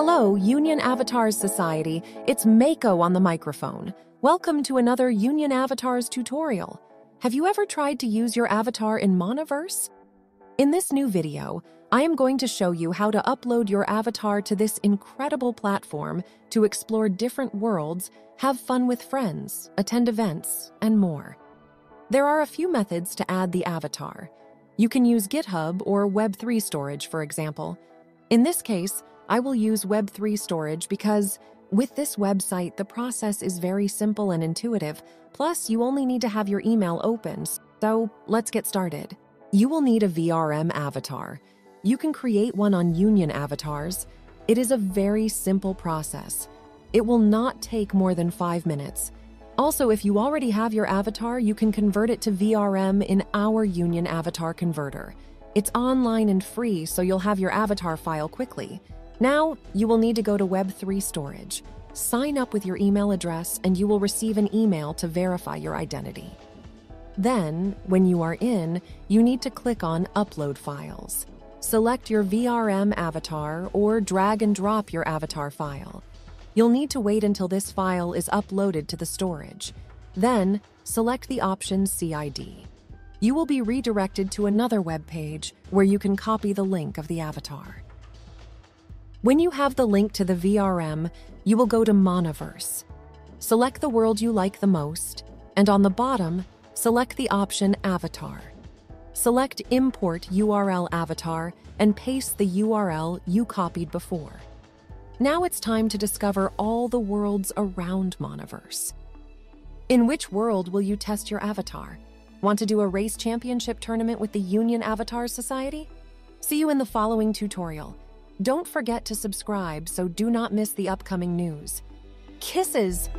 Hello, Union Avatars Society. It's Mako on the microphone. Welcome to another Union Avatars tutorial. Have you ever tried to use your avatar in Monaverse? In this new video, I am going to show you how to upload your avatar to this incredible platform to explore different worlds, have fun with friends, attend events, and more. There are a few methods to add the avatar. You can use GitHub or Web3 storage, for example. In this case, I will use Web3 storage because with this website, the process is very simple and intuitive. Plus, you only need to have your email open. So let's get started. You will need a VRM avatar. You can create one on Union Avatars. It is a very simple process. It will not take more than 5 minutes. Also, if you already have your avatar, you can convert it to VRM in our Union Avatar Converter. It's online and free, so you'll have your avatar file quickly. Now, you will need to go to Web3 storage. Sign up with your email address and you will receive an email to verify your identity. Then, when you are in, you need to click on Upload Files. Select your VRM avatar or drag and drop your avatar file. You'll need to wait until this file is uploaded to the storage. Then, select the option CID. You will be redirected to another web page where you can copy the link of the avatar. When you have the link to the VRM, you will go to Monaverse. Select the world you like the most, and on the bottom, select the option Avatar. Select Import URL Avatar and paste the URL you copied before. Now it's time to discover all the worlds around Monaverse. In which world will you test your avatar? Want to do a race championship tournament with the Union Avatars Society? See you in the following tutorial. Don't forget to subscribe so do not miss the upcoming news. Kisses!